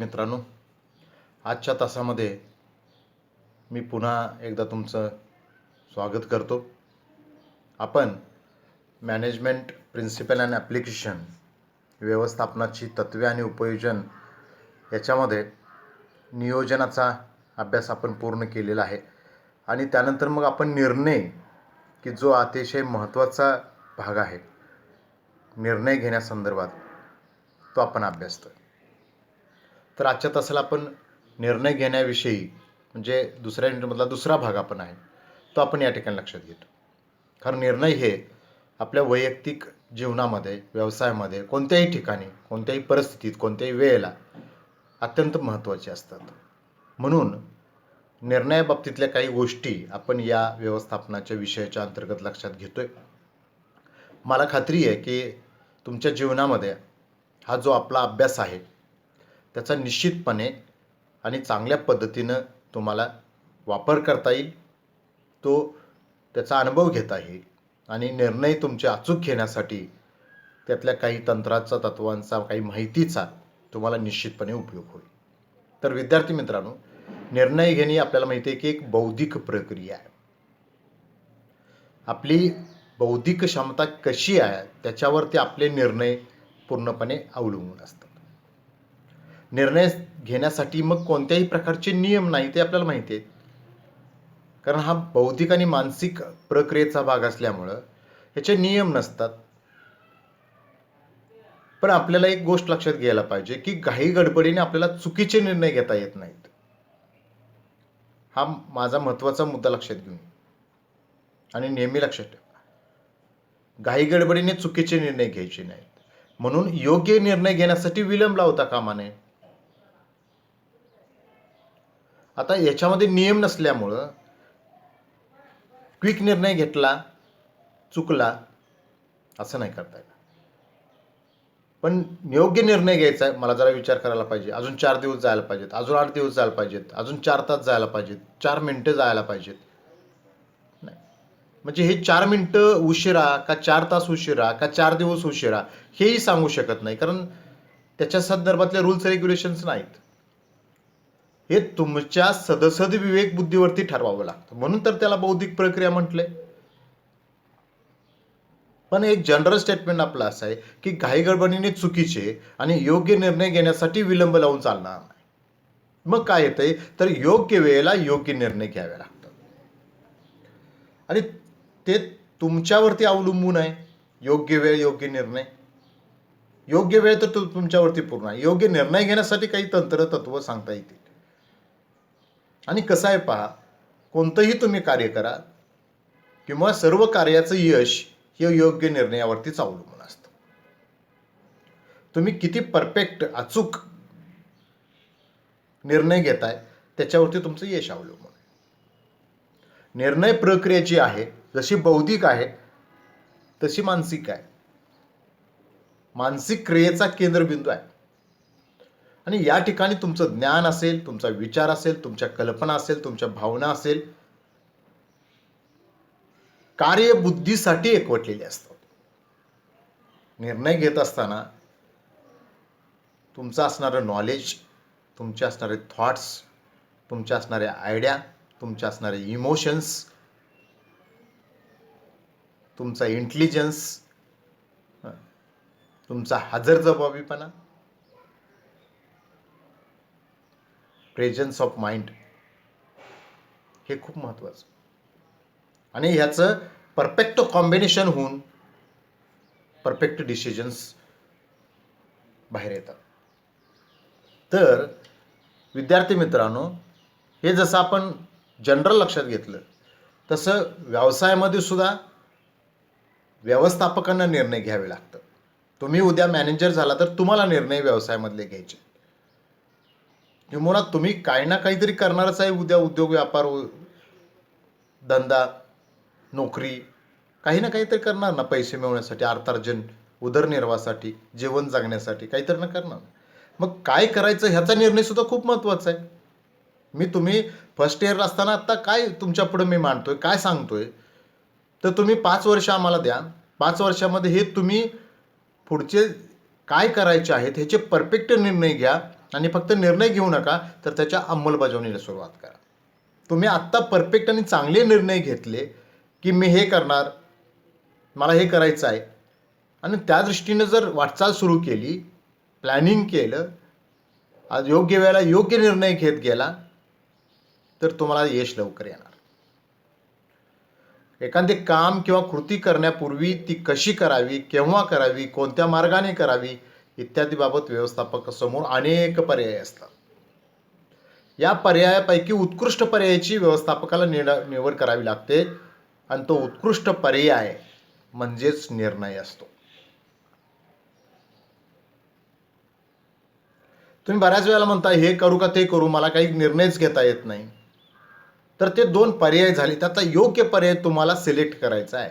मित्रांनो, आजच्या तासामध्ये मी पुन्हा एकदा तुमचं स्वागत करतो. आपण मॅनेजमेंट प्रिन्सिपल अँड ॲप्लिकेशन व्यवस्थापनाची तत्त्वे आणि उपयोजन याच्यामध्ये नियोजनाचा अभ्यास आपण पूर्ण केलेला आहे आणि त्यानंतर मग आपण निर्णय की जो अतिशय महत्त्वाचा भाग आहे निर्णय घेण्यासंदर्भात तो आपण अभ्यासतो. तर आजच्या तासाला आपण निर्णय घेण्याविषयी म्हणजे दुसऱ्या युनिटमधला दुसरा भाग आपण आहे तो आपण या ठिकाणी लक्षात घेतो. कारण निर्णय हे आपल्या वैयक्तिक जीवनामध्ये व्यवसायामध्ये कोणत्याही ठिकाणी कोणत्याही परिस्थितीत कोणत्याही वेळेला अत्यंत महत्त्वाचे असतात. म्हणून निर्णयाबाबतीतल्या काही गोष्टी आपण या व्यवस्थापनाच्या विषयाच्या अंतर्गत लक्षात घेतोय. मला खात्री आहे की तुमच्या जीवनामध्ये हा जो आपला अभ्यास आहे त्याचा निश्चितपणे आणि चांगल्या पद्धतीनं तुम्हाला वापर करता येईल, तो त्याचा अनुभव घेता येईल आणि निर्णय तुमचे अचूक घेण्यासाठी त्यातल्या काही तंत्राचा तत्वांचा काही माहितीचा तुम्हाला निश्चितपणे उपयोग होईल. तर विद्यार्थी मित्रांनो, निर्णय घेणे आपल्याला माहिती आहे की एक बौद्धिक प्रक्रिया आहे. आपली बौद्धिक क्षमता कशी आहे त्याच्यावरती आपले निर्णय पूर्णपणे अवलंबून असतात. निर्णय घेण्यासाठी मग कोणत्याही प्रकारचे नियम नाही ते आपल्याला माहिती आहे, कारण हा बौद्धिक आणि मानसिक प्रक्रियेचा भाग असल्यामुळं ह्याचे नियम नसतात. पण आपल्याला एक गोष्ट लक्षात घ्यायला पाहिजे की घाई गडबडीने आपल्याला चुकीचे निर्णय घेता येत नाहीत. हा माझा महत्त्वाचा मुद्दा लक्षात घेऊन आणि नेहमी लक्षात ठेवा, घाई गडबडीने चुकीचे निर्णय घ्यायचे नाहीत. म्हणून योग्य निर्णय घेण्यासाठी विलंब लावता कामा नये. आता याच्यामध्ये नियम नसल्यामुळं क्विक निर्णय घेतला चुकला असं नाही करता येणार. पण योग्य निर्णय घ्यायचा आहे, मला जरा विचार करायला पाहिजे, अजून 4 दिवस जायला पाहिजेत, अजून 8 दिवस जायला पाहिजेत, अजून 4 तास जायला पाहिजेत, 4 मिनटं जायला पाहिजेत. नाही म्हणजे हे 4 मिनटं उशिरा का 4 तास उशिरा का 4 दिवस उशिरा हेही सांगू शकत नाही, कारण त्याच्या संदर्भातले रूल्स रेग्युलेशन्स नाहीत. हे तुमच्या सदसद विवेक बुद्धीवरती ठरवावं लागतं. म्हणून तर त्याला बौद्धिक प्रक्रिया म्हटलंय. पण एक जनरल स्टेटमेंट आपलं असं आहे की घाई गडबडीने चुकीचे आणि योग्य निर्णय घेण्यासाठी विलंब लावून चालणार नाही. मग काय येतंय तर योग्य वेळेला योग्य निर्णय घ्यावे लागतात आणि ते तुमच्यावरती अवलंबून आहे. योग्य वेळ योग्य निर्णय, योग्य वेळ तर तुमच्यावरती पूर्ण आहे. योग्य निर्णय घेण्यासाठी काही तंत्र सांगता येतील. आणि कसं आहे पहा, कोणतंही तुम्ही कार्य करा किंवा सर्व कार्याचं यश हे योग्य निर्णयावरतीच अवलंबून असतं. तुम्ही किती परफेक्ट अचूक निर्णय घेताय त्याच्यावरती तुमचं यश अवलंबून आहे. निर्णय प्रक्रिया जी आहे जशी बौद्धिक आहे तशी मानसिक आहे. मानसिक क्रियेचा केंद्रबिंदू आहे आणि या ठिकाणी तुमचं ज्ञान असेल, तुमचा विचार असेल, तुमच्या कल्पना असेल, तुमच्या भावना असेल, कार्यबुद्धीसाठी एकवटलेले असतात. निर्णय घेत असताना तुमचं असणारं नॉलेज, तुमचे असणारे थॉट्स, तुमच्या असणाऱ्या आयडिया, तुमच्या असणारे इमोशन्स, तुमचा इंटेलिजन्स, तुमचा हजरजबाबीपणा, प्रेझन्स ऑफ माइंड हे खूप महत्त्वाचं आणि ह्याचं परफेक्ट कॉम्बिनेशन होऊन परफेक्ट डिसिजन्स बाहेर येतात. तर विद्यार्थी मित्रांनो, हे जसं आपण जनरल लक्षात घेतलं तसं व्यवसायामध्ये सुद्धा व्यवस्थापकांना निर्णय घ्यावे लागतात. तुम्ही उद्या मॅनेजर झाला तर तुम्हाला निर्णय व्यवसायामधले घ्यायचे. किंवा तुम्ही काही ना काहीतरी करणारच आहे उद्या. उद्योग व्यापार धंदा नोकरी काही ना काहीतरी करणार ना, पैसे मिळवण्यासाठी, अर्थार्जन, उदरनिर्वाहासाठी, जीवन जगण्यासाठी काहीतरी ना करणार. मग काय करायचं ह्याचा निर्णय सुद्धा खूप महत्त्वाचा आहे. तुम्ही फर्स्ट इयरला असताना आत्ता काय तुमच्या पुढे मी मांडतोय, काय सांगतोय, तर तुम्ही 5 वर्ष आम्हाला द्या. 5 वर्षामध्ये हे तुम्ही पुढचे काय करायचे आहेत ह्याचे परफेक्ट निर्णय घ्या आणि फक्त निर्णय घेऊ नका, तर त्याच्या अंमलबजावणीला सुरुवात करा. तुम्ही आत्ता परफेक्ट आणि चांगले निर्णय घेतले की मी हे करणार, मला हे करायचं आहे, आणि त्या दृष्टीनं जर वाटचाल सुरू केली, प्लॅनिंग केलं, आज योग्य वेळेला योग्य निर्णय घेत गेला, तर तुम्हाला यश लवकर येणार. एखादे काम किंवा कृती करण्यापूर्वी ती कशी करावी, केव्हा करावी, कोणत्या मार्गाने करावी इत्यादी बाबत व्यवस्थापकासमोर अनेक पर्याय असतात. या पर्यायापैकी उत्कृष्ट पर्यायाची व्यवस्थापकाला निवड करावी लागते, आणि तो उत्कृष्ट पर्याय म्हणजेच निर्णय असतो. तुम्ही बऱ्याच वेळेला म्हणता हे करू का ते करू, मला काही निर्णयच घेता येत नाही. तर ते 2 पर्याय झाले, त्यातला योग्य पर्याय तुम्हाला सिलेक्ट करायचा आहे.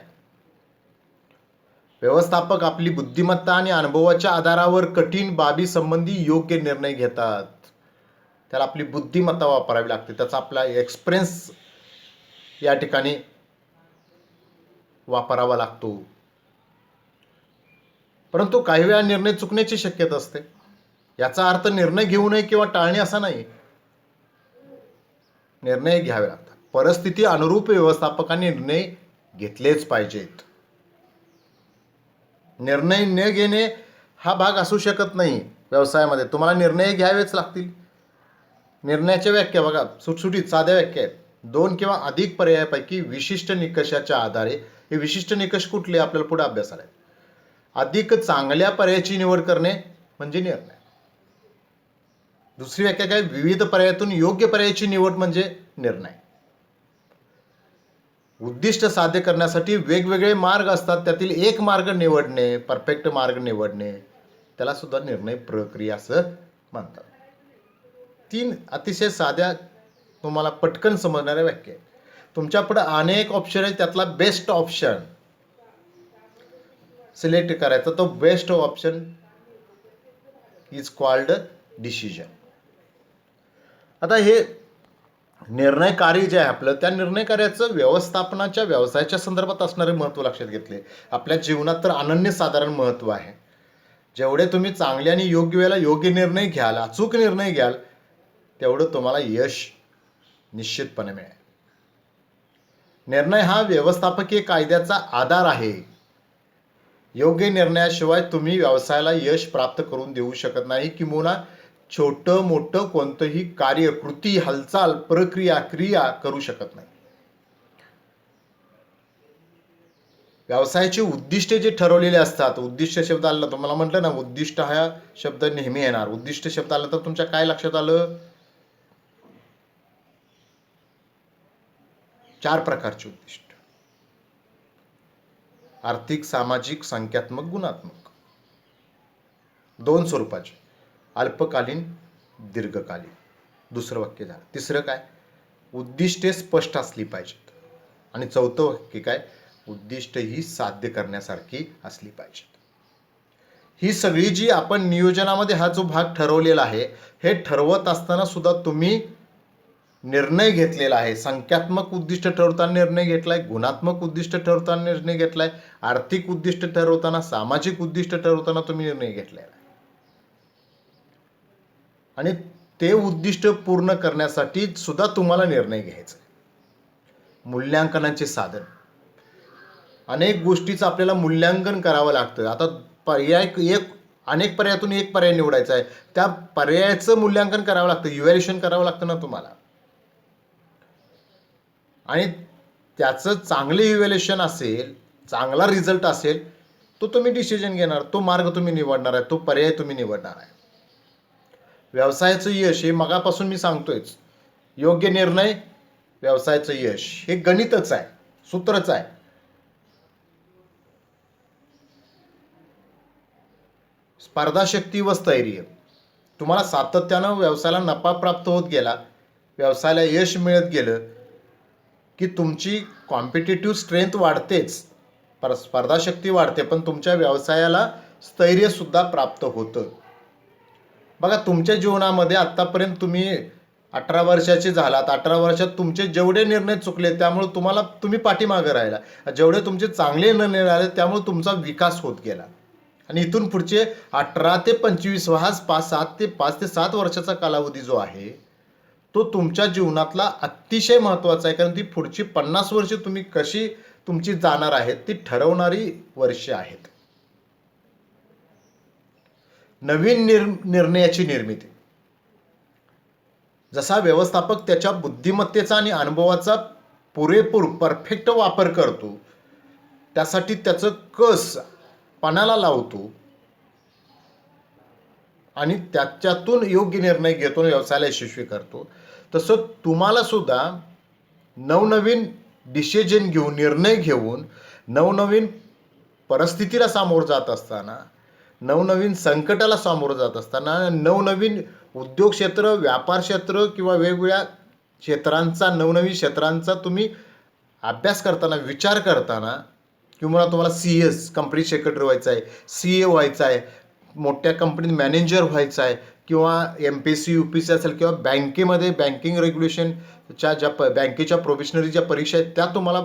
व्यवस्थापक आपली बुद्धिमत्ता आणि अनुभवाच्या आधारावर कठीण बाबी संबंधी योग्य निर्णय घेतात. त्याला आपली बुद्धिमत्ता वापरावी लागते, त्याचा आपला एक्सपिरियन्स या ठिकाणी वापरावा लागतो. परंतु काही वेळा निर्णय चुकण्याची शक्यता असते. याचा अर्थ निर्णय घेऊ नये किंवा टाळणे असा नाही. निर्णय घ्यावे लागतात. परिस्थिती अनुरूप व्यवस्थापकांनी निर्णय घेतलेच पाहिजेत. निर्णय न घेणे हा भाग असू शकत नाही. व्यवसायामध्ये तुम्हाला निर्णय घ्यावेच लागतील. निर्णयाच्या व्याख्या बघा, सुटसुटीत साध्या व्याख्या आहेत. 2 किंवा अधिक पर्यायापैकी विशिष्ट निकषाच्या आधारे, हे विशिष्ट निकष कुठले आपल्याला पुढे अभ्यासाला आहेत. अधिक चांगल्या पर्यायाची निवड करणे म्हणजे निर्णय. दुसरी व्याख्या काय, विविध पर्यायातून योग्य पर्यायाची निवड म्हणजे निर्णय. उद्दिष्ट साध्य करण्यासाठी वेगवेगळे मार्ग असतात, त्यातील एक मार्ग निवडणे, परफेक्ट मार्ग निवडणे, त्याला सुद्धा निर्णय प्रक्रिया असं म्हणतात. 3 अतिशय साध्या, तुम्हाला पटकन समजणाऱ्या व्याख्या आहेत. तुमच्यापुढे अनेक ऑप्शन आहेत, त्यातला बेस्ट ऑप्शन सिलेक्ट करायचा. तो best option is called decision. आता हे निर्णय कार्य जे आहे आपलं, त्या निर्णय कार्याचं व्यवस्थापनाच्या व्यवसायाच्या संदर्भात असणारे महत्त्व लक्षात घेतले. आपल्या जीवनात तर अनन्यसाधारण महत्त्व आहे. जेवढे तुम्ही चांगले आणि योग्य वेळेला योग्य निर्णय घ्याल, अचूक निर्णय घ्याल, तेवढं तुम्हाला यश निश्चितपणे मिळेल. निर्णय हा व्यवस्थापकीय कायद्याचा आधार आहे. योग्य निर्णयाशिवाय तुम्ही व्यवसायाला यश प्राप्त करून देऊ शकत नाही, किंवा छोटं मोठं कोणतंही कार्य, कृती, हालचाल, प्रक्रिया, क्रिया करू शकत नाही. व्यवसायाची उद्दिष्टे जे ठरवलेले असतात, उद्दिष्ट शब्द आला, तुम्हाला म्हटलं ना, उद्दिष्ट हा शब्द नेहमी येणार. उद्दिष्ट शब्द आला तर तुमच्या काय लक्षात आलं? 4 प्रकारचे उद्दिष्ट: आर्थिक, सामाजिक, संख्यात्मक, गुणात्मक. 2 स्वरूपाचे: अल्पकालीन, दीर्घकालीन. दुसरं वाक्य झालं. तिसरं काय? उद्दिष्टे स्पष्ट असली पाहिजेत. आणि चौथं वाक्य काय? उद्दिष्ट ही साध्य करण्यासारखी असली पाहिजेत. ही सगळी जी आपण नियोजनामध्ये हा जो भाग ठरवलेला आहे, हे ठरवत असताना सुद्धा तुम्ही निर्णय घेतलेला आहे. संख्यात्मक उद्दिष्ट ठरवताना निर्णय घेतलाय, गुणात्मक उद्दिष्ट ठरवताना निर्णय घेतलाय, आर्थिक उद्दिष्ट ठरवताना, सामाजिक उद्दिष्ट ठरवताना तुम्ही निर्णय घेतलेला आहे. आणि ते उद्दिष्ट पूर्ण करण्यासाठी सुद्धा तुम्हाला निर्णय घ्यायचा. मूल्यांकनाचे साधन. अनेक गोष्टीचं आपल्याला मूल्यांकन करावं लागतं. आता अनेक पर्यायातून एक पर्याय निवडायचा आहे, त्या पर्यायाचं मूल्यांकन करावं लागतं, इव्हॅल्युएशन करावं लागतं ना तुम्हाला. आणि त्याचं चांगले इव्हॅल्युएशन असेल, चांगला रिझल्ट असेल, तो तुम्ही डिसिजन घेणार, तो मार्ग तुम्ही निवडणार आहे, तो पर्याय तुम्ही निवडणार आहे. व्यवसायाचं यश हे मगापासून मी सांगतोयच, योग्य निर्णय, व्यवसायाचं यश हे गणितच आहे, सूत्रच आहे. स्पर्धाशक्ती व स्थैर्य. तुम्हाला सातत्यानं व्यवसायाला नफा प्राप्त होत गेला, व्यवसायाला यश मिळत गेलं की तुमची कॉम्पिटिटिव्ह स्ट्रेंथ वाढतेच, स्पर्धाशक्ती वाढते, पण तुमच्या व्यवसायाला स्थैर्यसुद्धा प्राप्त होतं. बघा, तुमच्या जीवनामध्ये आत्तापर्यंत तुम्ही 18 वर्षाचे झालात, 18 वर्षात तुमचे जेवढे निर्णय चुकले त्यामुळे तुम्ही पाठीमागे राहिला, जेवढे तुमचे चांगले निर्णय आले त्यामुळे तुमचा विकास होत गेला. आणि इथून पुढचे 18 ते 25 हा 5 ते 7 वर्षाचा कालावधी जो आहे तो तुमच्या जीवनातला अतिशय महत्त्वाचा आहे, कारण ती पुढची 50 वर्ष तुम्ही कशी तुमची जाणार आहेत ती ठरवणारी वर्षे आहेत. नवीन निर्णयाची निर्मिती. जसा व्यवस्थापक त्याच्या बुद्धिमत्तेचा आणि अनुभवाचा पुरेपूर परफेक्ट वापर करतो, त्यासाठी त्याचं कस पणाला लावतो आणि त्याच्यातून योग्य निर्णय घेतो, व्यवसायाला यशस्वी करतो, तसं तुम्हाला सुद्धा नवनवीन डिसिजन घेऊन, निर्णय घेऊन, नवनवीन परिस्थितीला सामोरं जात असताना, नवनवीन संकटाला सामोरं जात असताना, नवनवीन उद्योग क्षेत्र, व्यापार क्षेत्र किंवा वेगवेगळ्या क्षेत्रांचा, नवनवीन क्षेत्रांचा तुम्ही अभ्यास करताना, विचार करताना, किंवा तुम्हाला CS कंपनी सेक्रेटरी व्हायचं आहे, CA व्हायचं आहे, मोठ्या कंपनीत मॅनेजर व्हायचं आहे, किंवा MPSC UPSC असेल, किंवा बँकेमध्ये बँकिंग रेग्युलेशनच्या ज्या बँकेच्या प्रोफेशनरी ज्या परीक्षा आहेत त्या तुम्हाला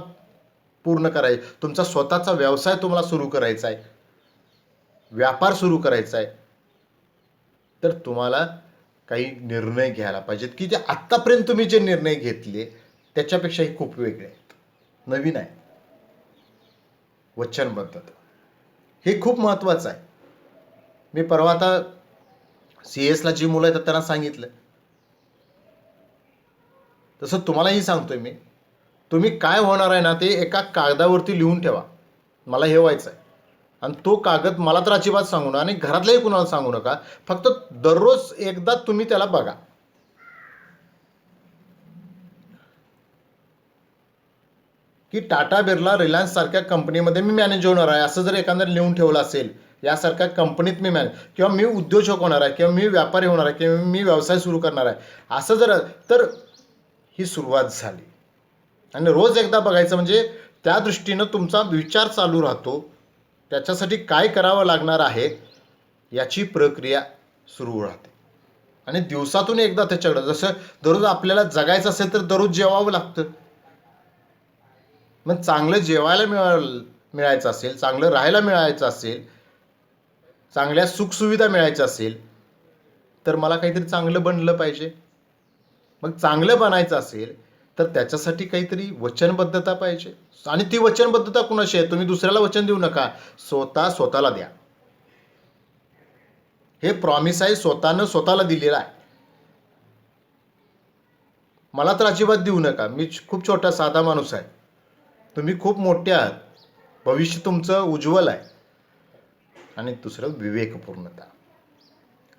पूर्ण करायचं, तुमचा स्वतःचा व्यवसाय तुम्हाला सुरू करायचा आहे, व्यापार सुरू करायचा आहे, तर तुम्हाला काही निर्णय घ्यायला पाहिजेत की जे आत्तापर्यंत तुम्ही जे निर्णय घेतले त्याच्यापेक्षाही खूप वेगळे आहेत, नवीन आहे. वचनबद्धता हे खूप महत्त्वाचं आहे. मी परवा आता CS ला जी मुलं आहेत त्यांना सांगितलं, तसं तुम्हालाही सांगतोय मी, तुम्ही काय होणार आहे ना ते एका कागदावरती लिहून ठेवा, मला हे व्हायचं आहे. आणि तो कागद मला तर अजिबात सांगू नका आणि घरातल्याही कुणाला सांगू नका, फक्त दररोज एकदा तुम्ही त्याला बघा की टाटा बिर्ला रिलायन्स सारख्या कंपनीमध्ये मी मॅनेज होणार आहे, असं जर एखाद्याने लिहून ठेवलं असेल, यासारख्या कंपनीत मी मॅनेज, किंवा मी उद्योजक होणार आहे, किंवा मी व्यापारी होणार आहे, किंवा मी व्यवसाय सुरू करणार आहे, असं जर, तर ही सुरुवात झाली. आणि रोज एकदा बघायचं, म्हणजे त्या दृष्टीनं तुमचा विचार चालू राहतो, त्याच्यासाठी काय करावं लागणार आहे याची प्रक्रिया सुरू राहते. आणि दिवसातून एकदा त्याच्याकडं, जसं दररोज आपल्याला जगायचं असेल तर दररोज जेवावं लागतं, मग चांगलं जेवायला मिळायचं असेल, चांगलं राहायला मिळायचं असेल, चांगल्या सुखसुविधा मिळायच्या असेल, तर मला काहीतरी चांगलं बनलं पाहिजे. मग चांगलं बनायचं असेल तर त्याच्यासाठी काहीतरी वचनबद्धता पाहिजे. आणि ती वचनबद्धता कुणाशी आहे? तुम्ही दुसऱ्याला वचन देऊ नका, स्वतःला द्या. हे प्रॉमिस आहे, स्वतःला दिलेलं आहे. मला तर अजिबात देऊ नका, मी खूप छोटा साधा माणूस आहे, तुम्ही खूप मोठे आहात, भविष्य तुमचं उज्ज्वल आहे. आणि दुसरं विवेकपूर्णता,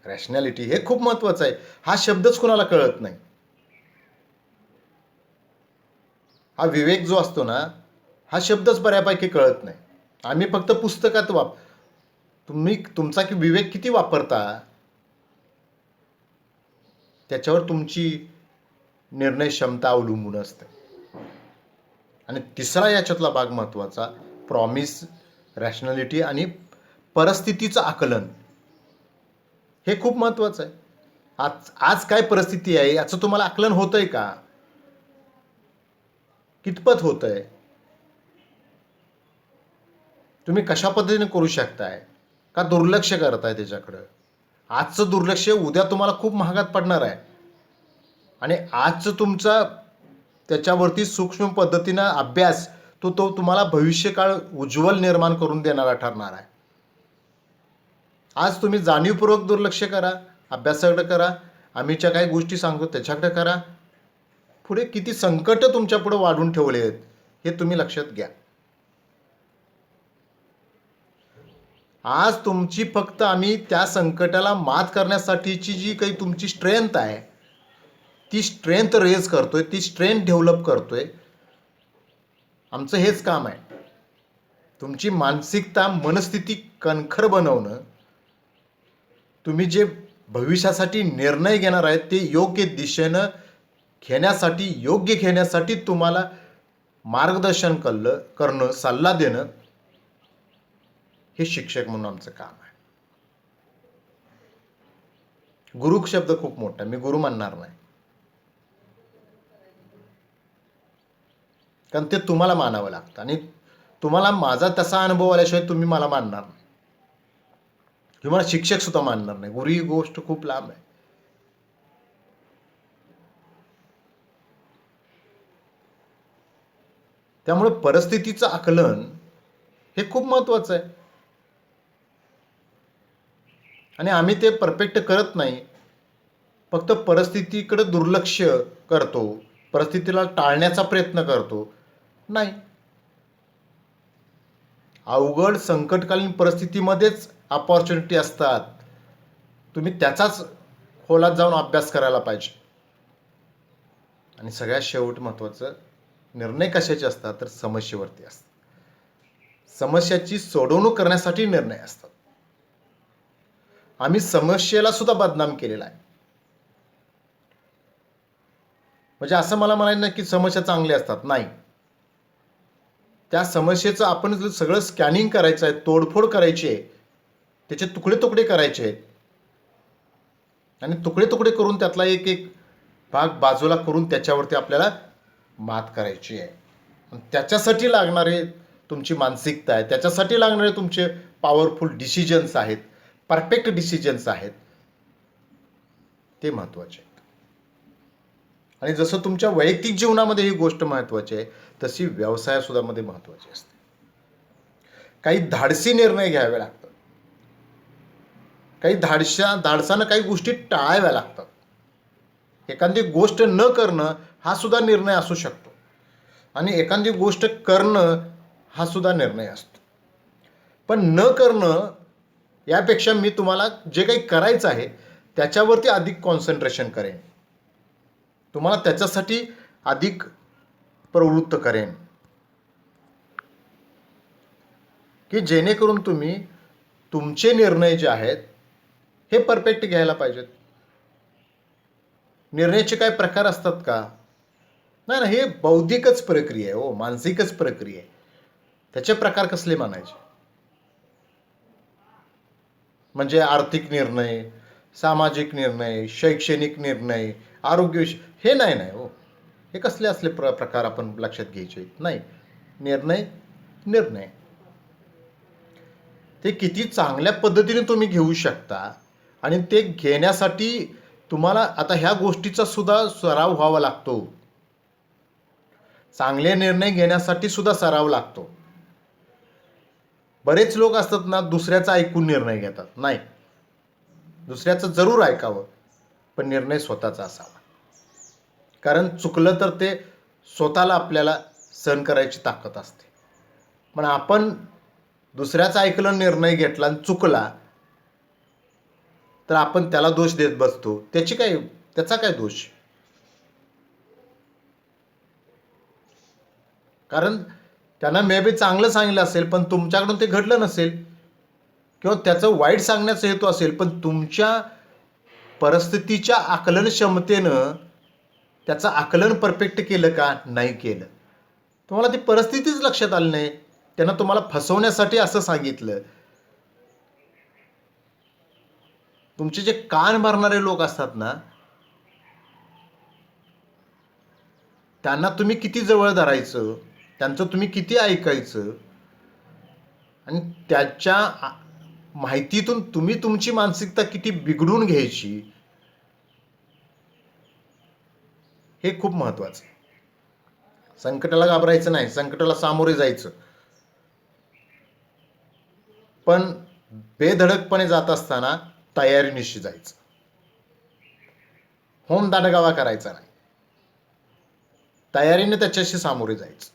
रॅशनॅलिटी, हे खूप महत्त्वाचं आहे. हा शब्दच कुणाला कळत नाही. हा विवेक जो असतो ना, हा शब्दच बऱ्यापैकी कळत नाही. आम्ही फक्त पुस्तकात तुम्ही तुमचा विवेक किती वापरता त्याच्यावर तुमची निर्णय क्षमता अवलंबून असते. आणि तिसरा याच्यातला भाग महत्त्वाचा, प्रॉमिस, रॅशनॅलिटी आणि परिस्थितीचं आकलन, हे खूप महत्त्वाचं आहे. आज काय परिस्थिती आहे याचं तुम्हाला आकलन होतंय का? कितपत होतंय? तुम्ही कशा पद्धतीने करू शकताय का दुर्लक्ष करताय त्याच्याकडं? आजचं दुर्लक्ष उद्या तुम्हाला खूप महागात पडणार आहे. आणि आजचं तुमचा त्याच्यावरती सूक्ष्म पद्धतीनं अभ्यास तो तुम्हाला भविष्यकाळ उज्ज्वल निर्माण करून देणारा ठरणार आहे. आज तुम्ही जाणीवपूर्वक दुर्लक्ष करा, अभ्यासाकडे करा, आम्हीच्या काही गोष्टी सांगतो त्याच्याकडे करा, पुढे किती संकट तुमच्या पुढे वाढून ठेवले आहेत हे तुम्ही लक्षात घ्या. आज तुमची फक्त आम्ही त्या संकटाला मात करण्यासाठीची जी काही तुमची स्ट्रेंथ आहे ती स्ट्रेंथ रेज करतोय, ती स्ट्रेंथ डेव्हलप करतोय. आमचं हेच काम आहे, तुमची मानसिकता, मनस्थिती कणखर बनवणं. तुम्ही जे भविष्यासाठी निर्णय घेणार आहेत ते योग्य दिशेनं घेण्यासाठी तुम्हाला मार्गदर्शन करणं, सल्ला देणं, हे शिक्षक म्हणून आमचं काम आहे. गुरु शब्द खूप मोठा, मी गुरु म्हणणार नाही, कारण ते तुम्हाला मानावं लागतं आणि तुम्हाला माझा तसा अनुभव आल्याशिवाय तुम्ही मला मानणार नाही. तुम्हाला शिक्षक सुद्धा मानणार नाही. गुरु ही गोष्ट खूप लांब आहे. त्यामुळे परिस्थितीचं आकलन हे खूप महत्त्वाचं आहे. आणि आम्ही ते परफेक्ट करत नाही, फक्त परिस्थितीकडे दुर्लक्ष करतो, परिस्थितीला टाळण्याचा प्रयत्न करतो. नाही, अवघड संकटकालीन परिस्थितीमध्येच अपॉर्च्युनिटी असतात. तुम्ही त्याचाच खोलात जाऊन अभ्यास करायला पाहिजे. आणि सगळ्यात शेवट महत्त्वाचं, निर्णय कशाचे असतात तर समस्येवरती असतात. समस्याची सोडवणूक करण्यासाठी निर्णय असतात. आम्ही समस्येला सुद्धा बदनाम केलेला आहे. म्हणजे असं मला म्हणायचं नाही की समस्या चांगल्या असतात, नाही. त्या समस्येचं आपण सगळं स्कॅनिंग करायचं आहे, तोडफोड करायची आहे, त्याचे तुकडे तुकडे करायचे आहेत आणि तुकडे तुकडे करून त्यातला एक एक भाग बाजूला करून त्याच्यावरती आपल्याला मात करायची आहे. त्याच्यासाठी लागणारे तुमची मानसिकता आहे, त्याच्यासाठी लागणारे तुमचे पॉवरफुल डिसिजन्स आहेत, परफेक्ट डिसिजन्स आहेत, ते महत्त्वाचे आहेत. आणि जसं तुमच्या वैयक्तिक जीवनामध्ये ही गोष्ट महत्त्वाची आहे, तशी व्यवसायासुद्धा मध्ये महत्त्वाची असते. काही धाडसी निर्णय घ्यावे लागतात, काही धाडसानं काही गोष्टी टाळाव्या लागतात. एखादी गोष्ट न करणं हा सुद्धा निर्णय असू शकतो आणि एखादी गोष्ट करणं हा सुद्धा निर्णय असतो. पण न करणं यापेक्षा मी तुम्हाला जे काही करायचं आहे त्याच्यावरती अधिक कॉन्सन्ट्रेशन करेन, तुम्हाला त्याच्यासाठी अधिक प्रवृत्त करेन, की जेणेकरून तुम्ही तुमचे निर्णय जे आहेत हे परफेक्ट घ्यायला पाहिजेत. निर्णयाचे काय प्रकार असतात का? नाही ना, हे बौद्धिकच प्रक्रिया आहे हो, मानसिकच प्रक्रिया आहे. त्याचे प्रकार कसले मानायचे? म्हणजे आर्थिक निर्णय, सामाजिक निर्णय, शैक्षणिक निर्णय, आरोग्य हे नाही हो. हे कसले असले प्रकार आपण लक्षात घ्यायचे नाही. निर्णय निर्णय ते किती चांगल्या पद्धतीने तुम्ही घेऊ शकता आणि ते घेण्यासाठी तुम्हाला आता ह्या गोष्टीचा सुद्धा सराव व्हावा लागतो. चांगले निर्णय घेण्यासाठी सुद्धा सराव लागतो. बरेच लोक असतात ना, दुसऱ्याचं ऐकून निर्णय घेतात. नाही, दुसऱ्याचं जरूर ऐकावं, पण निर्णय स्वतःचा असावा. कारण चुकलं तर ते स्वतःला आपल्याला सहन करायची ताकद असते. पण आपण दुसऱ्याचं ऐकलं, निर्णय घेतला आणि चुकला तर आपण त्याला दोष देत बसतो. त्याचा काय दोष? कारण त्यांना मे बी चांगलं सांगितलं असेल, पण तुमच्याकडून ते घडलं नसेल, किंवा त्याचं वाईट सांगण्याचा हेतू असेल, पण तुमच्या परिस्थितीच्या आकलन क्षमतेनं त्याचं आकलन परफेक्ट केलं का? नाही केलं. तुम्हाला ती परिस्थितीच लक्षात आली नाही, त्यानं तुम्हाला फसवण्यासाठी असं सांगितलं. तुमचे जे कान भरणारे लोक असतात ना, त्यांना तुम्ही किती जवळ धरायचं, त्यांचं तुम्ही किती ऐकायचं आणि त्याच्या माहितीतून तुम्ही तुमची मानसिकता किती बिघडून घ्यायची, हे खूप महत्त्वाचं आहे. संकटाला घाबरायचं नाही, संकटाला सामोरे जायचं, पण बेधडकपणे जात असताना तयारीनिशी जायचं. होम दांडगावा करायचा नाही, तयारीने त्याच्याशी सामोरे जायचं.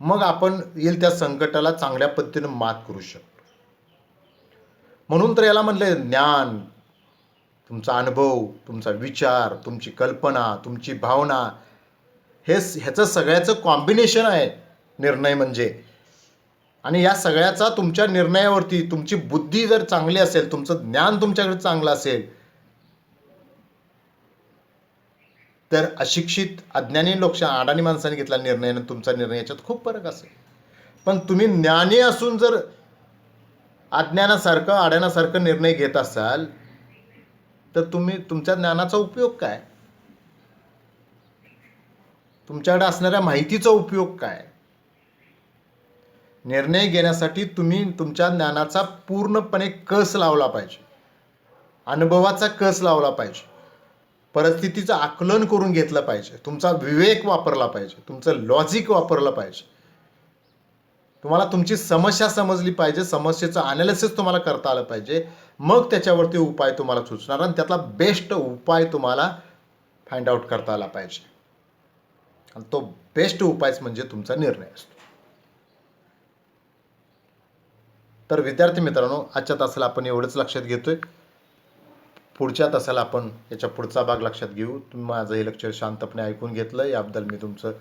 मग आपण येईल त्या संकटाला चांगल्या पद्धतीने मात करू शकतो. म्हणून तर याला म्हणलं ज्ञान, तुमचा अनुभव, तुमचा विचार, तुमची कल्पना, तुमची भावना, ह्याचं सगळ्याचं कॉम्बिनेशन आहे निर्णय म्हणजे. आणि या सगळ्याचा तुमच्या निर्णयावरती, तुमची बुद्धी जर चांगली असेल, तुमचं ज्ञान तुमच्याकडे चांगलं असेल, तर अशिक्षित अज्ञानी लोक, अडाणी माणसाने घेतला निर्णय आणि तुमचा निर्णय याच्यात खूप फरक असेल. पण तुम्ही ज्ञानी असून जर अज्ञानासारखं, अडाण्यासारखं निर्णय घेत असाल तर तुमच्या ज्ञानाचा उपयोग काय? तुमच्याकडे असणाऱ्या माहितीचा उपयोग काय? निर्णय घेण्यासाठी तुम्ही तुमच्या ज्ञानाचा पूर्णपणे कस लावला पाहिजे, अनुभवाचा कस लावला पाहिजे, परिस्थितीचं आकलन करून घेतलं पाहिजे, तुमचा विवेक वापरला पाहिजे, तुमचं लॉजिक वापरलं पाहिजे. तुम्हाला तुमची समस्या समजली पाहिजे, समस्येचं ॲनालिसिस तुम्हाला करता आलं पाहिजे. मग त्याच्यावरती उपाय तुम्हाला सुचणार आणि त्यातला बेस्ट उपाय तुम्हाला फाइंड आउट करता आला पाहिजे. आणि तो बेस्ट उपायच म्हणजे तुमचा निर्णय असतो. तर विद्यार्थी मित्रांनो, आजच्या तासाला आपण एवढंच लक्षात घेतोय. पुढच्या तासाला आपण याच्या पुढचा भाग लक्षात घेऊ. तुम्ही माझं हे लेक्चर शांतपणे ऐकून घेतलं याबद्दल मी तुमचं